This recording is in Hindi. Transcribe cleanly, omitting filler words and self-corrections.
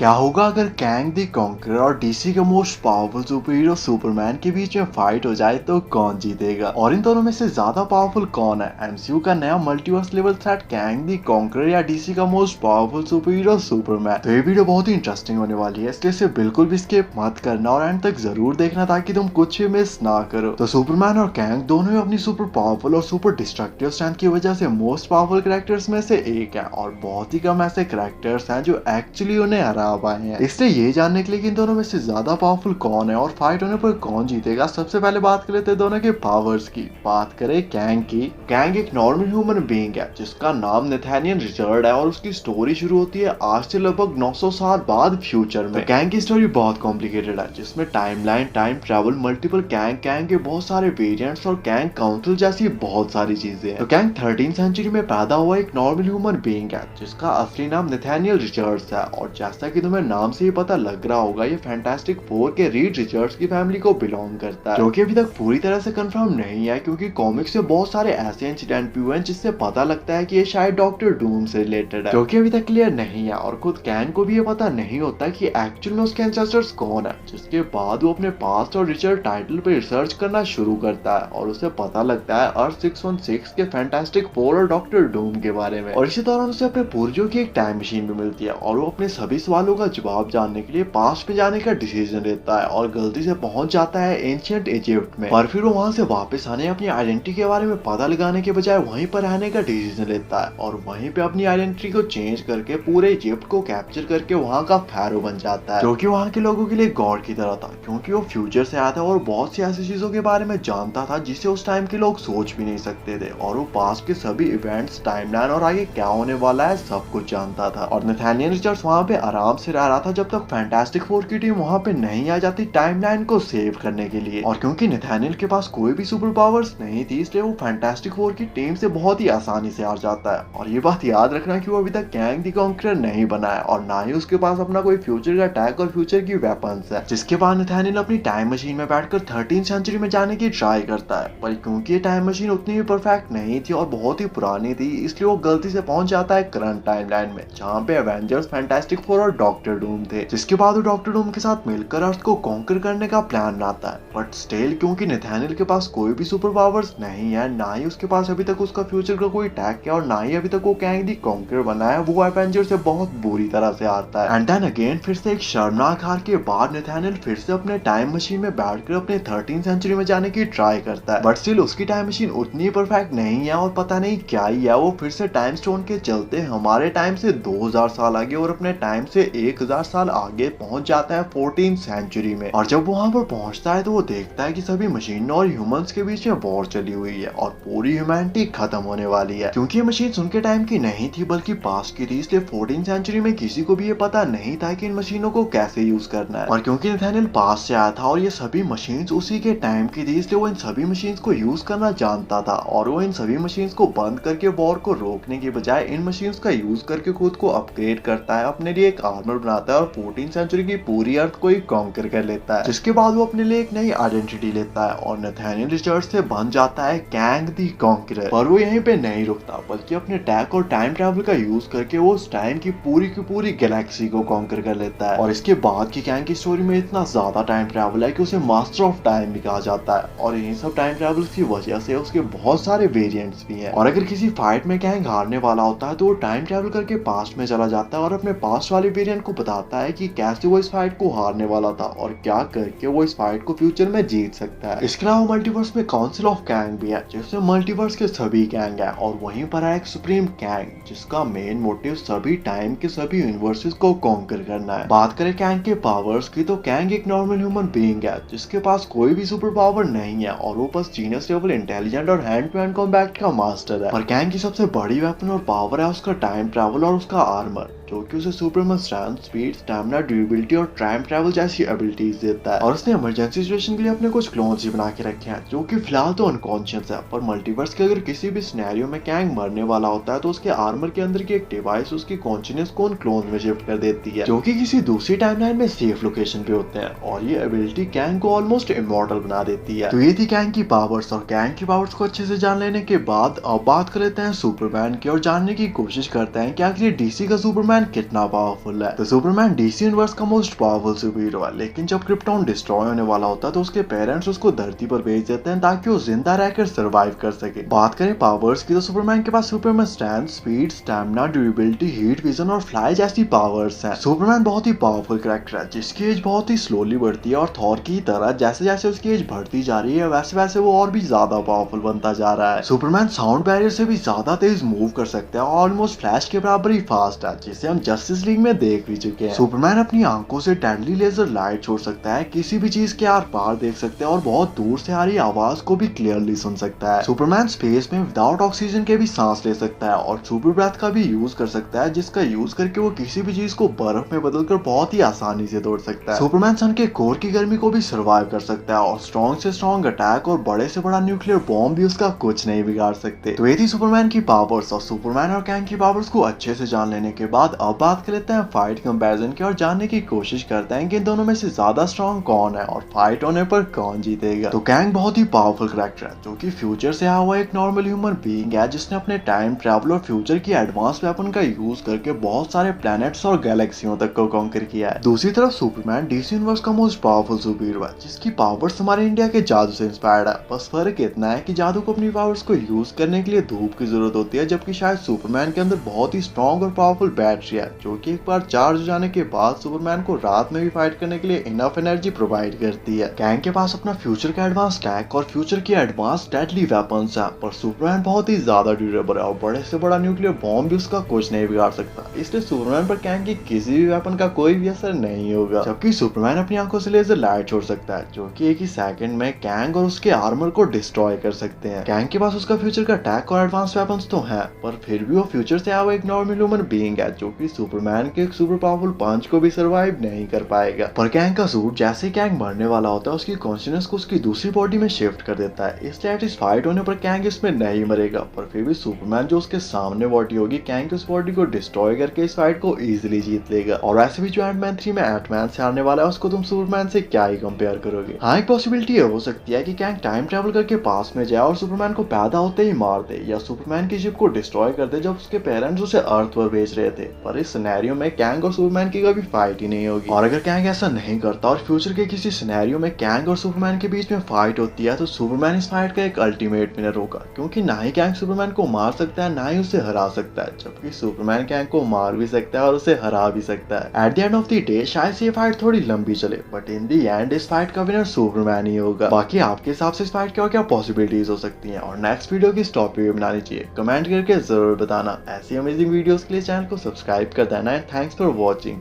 क्या होगा अगर कैंग द कॉन्करर और डीसी के most powerful super hero Superman के बीच में फाइट हो जाए तो कौन जीतेगा, और इन दोनों में से ज्यादा पावरफुल कौन है, एमसीयू का नया multiverse level threat Kang the conqueror या डीसी का most powerful super hero Superman. तो ये वीडियो बहुत ही इंटरेस्टिंग होने वाली है, इसलिए इसे बिल्कुल भी स्किप मत करना और एंड तक जरूर देखना ताकि तुम कुछ भी मिस ना करो। तो सुपरमैन और कैंग दोनों ही अपनी सुपर पावरफुल और सुपर डिस्ट्रक्टिव स्ट्रेंथ की वजह से मोस्ट पावरफुल कैरेक्टर्स में से एक है, और बहुत ही कम ऐसे कैरेक्टर्स हैं जो एक्चुअली उन्हें हरा पाए हैं। इसलिए ये जानने के लिए कि इन दोनों में से ज्यादा पावरफुल कौन है और फाइट होने पर कौन जीतेगा, सबसे पहले बात कर लेते हैं दोनों के पावर्स की। बात करें कैंग की। कैंग एक नॉर्मल ह्यूमन बीइंग है जिसका नाम नेथानियल रिचर्ड है और उसकी स्टोरी शुरू होती है आज से लगभग 900 साल बाद फ्यूचर में। तो कैंग की स्टोरी बहुत कॉम्प्लिकेटेड है जिसमें timeline, time travel, multiple Kang के बहुत सारे वेरिएंट्स और कैंग काउंसिल जैसी बहुत सारी चीजें हैं। तो कैंग 13th सेंचुरी में पैदा हुआ एक नॉर्मल ह्यूमन बीइंग है जिसका असली नाम नेथानियल रिचर्ड्स है, और जैसा कि तुम्हें नाम से ही पता लग रहा होगा ये फैंटास्टिक फोर के रीड रिचर्ड्स की फैमिली को बिलोंग करता है, जो कि अभी तक पूरी तरह से कंफर्म नहीं है क्योंकि कॉमिक्स में बहुत सारे ऐसे इंसिडेंट भी हुए हैं जिससे पता लगता है कि ये शायद डॉक्टर डूम से रिलेटेड है, जो कि अभी तक क्लियर नहीं है। और खुद कैंग को भी ये पता नहीं होता कि एक्चुअल में उसके एंसेस्टर्स कौन है, जिसके बाद वो अपने पास्ट और रिचर्ड टाइटल पे रिसर्च करना शुरू करता है और उसे पता लगता है अर्थ 616 के फैंटास्टिक फोर और डॉक्टर डूम के बारे में। और इसी दौरान उसे अपने पूर्वजों की एक टाइम मशीन भी मिलती है और वो अपने सभी सवालों का जवाब जानने के लिए पास्ट में जाने का डिसीजन लेता है और गलती से पहुंच जाता है एंशिएंट इजिप्ट में। और फिर वो वहां से वापस आने अपनी आइडेंटिटी के बारे में पता लगाने के बजाय वहीं पर रहने का डिसीजन लेता है और वहीं पे अपनी आइडेंटिटी को चेंज करके पूरे इजिप्ट को कैप्चर करके वहां का फैरो बन जाता है, जो कि वहां के लोगों के लिए गॉड की तरह था क्योंकि वो फ्यूचर से आया था और बहुत सी ऐसी चीजों के बारे में जानता था जिसे उस टाइम के लोग सोच भी नहीं सकते थे। और वो पास्ट के सभी इवेंट्स, टाइमलाइन और आगे क्या होने वाला है सब कुछ जानता था। और नेथानियल रिचर्ड्स वहां पे आराम से रह रहा था जब तक फैंटास्टिक फोर की टीम वहां पे नहीं आ जाती टाइमलाइन को सेव करने के लिए। और क्योंकि नेथानियल के पास कोई भी सुपर पावर्स नहीं थी इसलिए वो फैंटास्टिक फोर की टीम से बहुत ही आसानी से हार जाता है। और ये बात याद रखना कि वो अभी तक कैंग द कॉन्करर नहीं बना है और ना ही उसके पास अपना कोई फ्यूचर का अटैक और फ्यूचर की वेपन्स है, जिसके बाद नेथानियल अपनी टाइम मशीन में बैठकर 13th सेंचुरी में जाने की ट्राई करता है। पर क्योंकि ये टाइम मशीन उतनी भी परफेक्ट नहीं थी और बहुत ही पुरानी थी इसलिए वो गलती से पहुंच जाता है करंट टाइमलाइन में जहाँ पे एवेंजर्स, फैंटास्टिक फोर और डॉक्टर डूम थे, जिसके बाद वो डॉक्टर डूम के साथ मिलकर अर्थ को कॉन्कर करने का प्लान बनाता है। बट स्टिल क्योंकि नेथानियल के पास कोई भी सुपर पावर्स नहीं है, ना ही उसके पास अभी तक उसका फ्यूचर का कोई अटैक है और ना ही अभी तक वो कैंग द कॉन्करर बना है, वो एवेंजर से बहुत बुरी तरह से हारता है। एंड देन अगेन फिर से एक शर्मनाक हार के बाद नेथानियल फिर से अपने टाइम मशीन में बैठकर अपने 13th सेंचुरी में जाने की ट्राई करता है। बट स्टिल उसकी टाइम मशीन उतनी परफेक्ट नहीं है और पता नहीं क्या ही है, वो फिर से टाइम स्टोन के चलते हमारे टाइम से 2000 साल आगे और अपने टाइम से 1000 साल आगे पहुंच जाता है 14th सेंचुरी में। और जब वहां पर पहुंचता है तो वो देखता है कि सभी मशीनों और ह्यूमंस के बीच में वॉर चली हुई है और पूरी ह्यूमैनिटी खत्म होने वाली है। क्योंकि ये मशीन उनके टाइम की नहीं थी बल्कि पास्ट की थी, इसलिए 14th सेंचुरी में किसी को भी ये पता नहीं था कि इन मशीनों को कैसे यूज करना है। और क्योंकि नेथानियल पास्ट से आया था और ये सभी मशीन्स उसी के टाइम की थी इसलिए वो इन सभी मशीन्स को यूज करना जानता था और वो इन सभी मशीन्स को बंद करके वॉर को रोकने के बजाय इन मशीन्स का यूज करके खुद को अपग्रेड करता है, अपने लिए एक आर्मर बनाता है और 14th सेंचुरी की पूरी अर्थ को ही कॉन्कर कर लेता है, जिसके बाद वो अपने लिए एक नई आइडेंटिटी लेता है और नेथानियल रिचर्ड्स से बन जाता है कैंग द कॉन्करर। पर वो यहीं पे नहीं रुकता बल्कि अपने टैक और टाइम ट्रैवल का यूज करके वो उस टाइम की पूरी गैलेक्सी को कॉन्कर कर लेता है। और इसके बाद की कैंग की स्टोरी में इतना ज्यादा टाइम ट्रैवल है कि उसे मास्टर ऑफ टाइम भी कहा जाता है और इन सब टाइम ट्रैवल की वजह से उसके बहुत सारे वेरिएंट्स भी हैं। और अगर किसी फाइट में कैंग हारने वाला होता है तो वो टाइम ट्रैवल करके पास्ट में चला जाता है और अपने पास्ट वाले वेरिएंट को बताता है कि कैसे वो इस फाइट को हारने वाला था और क्या करके वो इस फाइट को फ्यूचर में जीत सकता है। इसके अलावा मल्टीवर्स में काउंसिल ऑफ कैंग भी है जिसमें मल्टीवर्स के सभी कैंग है और वहीं पर है एक सुप्रीम कैंग जिसका मेन मोटिव सभी टाइम के सभी यूनिवर्सेस को कॉन्कर करना है। बात करें कैंग के पावर्स की तो कैंग एक नॉर्मल ह्यूमन बीइंग है जिसके पास कोई भी सुपर पावर नहीं है और वो बस जीनियस लेवल इंटेलिजेंट और हैंड टू हैंड कॉम्बैट का मास्टर है। पर कैंग की सबसे बड़ी वेपन और पावर है उसका टाइम ट्रैवल और उसका आर्मर, जो कि उसे Superman strength, speed, stamina, durability और टाइम ट्रैवल जैसी एबिलिटीज देता है। और उसने इमरजेंसी सिचुएशन के लिए अपने कुछ क्लोन्स भी बना के रखे हैं जो कि फिलहाल तो अनकॉन्शियस है, पर मल्टीवर्स के अगर किसी भी सिनेरियो में कैंग मरने वाला होता है तो उसके आर्मर के अंदर की एक डिवाइस उसकी कॉन्शियसनेस को उन क्लोन्स में शिफ्ट कर देती है जो कि किसी दूसरी टाइमलाइन में सेफ लोकेशन पे होते हैं और ये एबिलिटी कैंग को ऑलमोस्ट इमॉर्टल बना देती है। तो ये थी कैंग की पावर्स और कैंग की पावर्स को अच्छे से जान लेने के बाद अब बात कर लेते हैं सुपरमैन की और जानने की कोशिश करते हैं कि आखिर डीसी का सुपरमैन सुपरमैन कितना पावरफुल है। तो सुपरमैन डीसी यूनिवर्स का मोस्ट पावरफुल सुपर हीरो है, लेकिन जब क्रिप्टॉन डिस्ट्रॉय होने वाला होता है तो उसके पेरेंट्स उसको धरती पर भेज देते हैं ताकि वो जिंदा रहकर सर्वाइव कर सके। बात करें पावर्स की तो सुपरमैन के पास Superman strength, speed, stamina, durability, heat vision और फ्लाई जैसी पावर्स हैं। सुपरमैन बहुत ही पावरफुल कैरेक्टर है जिसकी एज बहुत ही स्लोली बढ़ती है और थॉर की तरह जैसे जैसे उसकी एज बढ़ती जा रही है वैसे वैसे वो और भी ज्यादा पावरफुल बनता जा रहा है। सुपरमैन साउंड बैरियर से भी ज्यादा तेज मूव कर सकते हैं और ऑलमोस्ट फ्लैश के बराबर ही फास्ट है, जिसे हम जस्टिस लीग में देख भी चुके हैं। सुपरमैन अपनी आंखों से डेडली लेजर लाइट छोड़ सकता है, किसी भी चीज के आर पार देख सकते हैं और बहुत दूर से आ रही आवाज को भी क्लियरली सुन सकता है। सुपरमैन स्पेस में विदाउट ऑक्सीजन के भी सांस ले सकता है और सुपर ब्रेथ का भी यूज कर सकता है, जिसका यूज करके वो किसी भी चीज को बर्फ में बदलकर बहुत ही आसानी से तोड़ सकता है। सुपरमैन सन के कोर की गर्मी को भी सर्वाइव कर सकता है और स्ट्रॉन्ग से स्ट्रॉन्ग अटैक और बड़े से बड़ा न्यूक्लियर बॉम्ब भी उसका कुछ नहीं बिगाड़ सकते। तो ये थी सुपरमैन की पावर्स और सुपरमैन और कैंग की पावर्स को अच्छे से जान लेने के बाद अब बात कर लेते हैं फाइट कंपैरिजन की और जानने की कोशिश करते हैं कि इन दोनों में से ज्यादा स्ट्रॉन्ग कौन है और फाइट होने पर कौन जीतेगा। तो कैंग बहुत ही पावरफुल कैरेक्टर है जो कि फ्यूचर से आया हुआ एक नॉर्मल ह्यूमन बीइंग है जिसने अपने टाइम ट्रैवल और फ्यूचर की एडवांस वेपन का यूज करके बहुत सारे प्लैनेट्स और गैलेक्सियों तक को कॉन्कर किया है। दूसरी तरफ सुपरमैन डीसी यूनिवर्स का मोस्ट पावरफुल सुपर हीरो है जिसकी पावर्स हमारे इंडिया के जादू से इंस्पायर्ड है। बस फर्क इतना है कि जादू को अपनी पावर्स को यूज करने के लिए धूप की जरूरत होती है, जबकि शायद सुपरमैन के अंदर बहुत ही स्ट्रॉन्ग और पावरफुल बैटरी है जो कि एक बार चार्ज हो जाने के बाद सुपरमैन को रात में भी फाइट करने के लिए इनफ एनर्जी प्रोवाइड करती है। कैंग के पास अपना फ्यूचर का एडवांस टैक और फ्यूचर की एडवांस डेडली वेपन्स है, पर सुपरमैन बहुत ही ज्यादा ड्यूरेबल है और बड़े से बड़ा न्यूक्लियर बॉम्ब भी उसका कुछ नहीं बिगाड़ सकता, इसलिए सुपरमैन पर कैंग की किसी भी वेपन का कोई भी असर नहीं होगा। जबकि सुपरमैन अपनी आंखों से लेजर लाइट छोड़ सकता है जो कि एक ही सेकंड में कैंग और उसके आर्मर को डिस्ट्रॉय कर सकते हैं। कैंग के पास उसका फ्यूचर का अटैक और एडवांस वेपन्स तो हैं, पर फिर भी वो फ्यूचर से आया हुआ एक नॉर्मल ह्यूमन बीइंग है जो कि सुपरमैन के एक सुपर पावरफुल पंच को भी सर्वाइव नहीं कर पाएगा। पर कैंग का सूट जैसे कैंग मरने वाला होता है उसकी कॉन्शियसनेस को उसकी दूसरी बॉडी में शिफ्ट कर देता है, इसलिए इस फाइट होने पर कैंग इसमें नहीं मरेगा। पर फिर भी सुपरमैन जो उसके सामने बॉडी होगी कैंग की उस बॉडी को डिस्ट्रॉय करके इस फाइट को इजीली जीत लेगा। और वैसे भी जो एंटमैन 3 में एंटमैन से हारने वाला है उसको तुम सुपरमैन से क्या ही कंपेयर करोगे। हाँ, एक पॉसिबिलिटी हो सकती है कि कैंग टाइम ट्रैवल करके पास में जाए और सुपरमैन को पैदा होते ही मार दे या सुपरमैन की शिप को डिस्ट्रॉय कर दे जब उसके पेरेंट्स उसे अर्थ पर भेज रहे थे। पर इस सिनेरियो में कैंग और सुपरमैन की कभी फाइट ही नहीं होगी। और अगर कैंग ऐसा नहीं करता और फ्यूचर के किसी सिनेरियो में कैंग और सुपरमैन के बीच में फाइट होती है तो सुपरमैन इस फाइट का एक अल्टीमेट विनर होगा, क्योंकि ना ही कैंग सुपरमैन को मार सकता है ना ही उसे हरा सकता है, जबकि सुपरमैन कैंग को मार भी सकता है और उसे हरा भी सकता है। At the end of the day शायद से ये फाइट थोड़ी लंबी चले, बट इन द एंड इस फाइट का विनर सुपरमैन ही होगा। बाकी आपके हिसाब से इस फाइट की और क्या पॉसिबिलिटीज हो सकती हैं और नेक्स्ट वीडियो किस टॉपिक पे बनानी चाहिए कमेंट करके जरूर बताना। ऐसी अमेजिंग वीडियोस के लिए चैनल को सब्सक्राइब कर देना। And thanks for watching.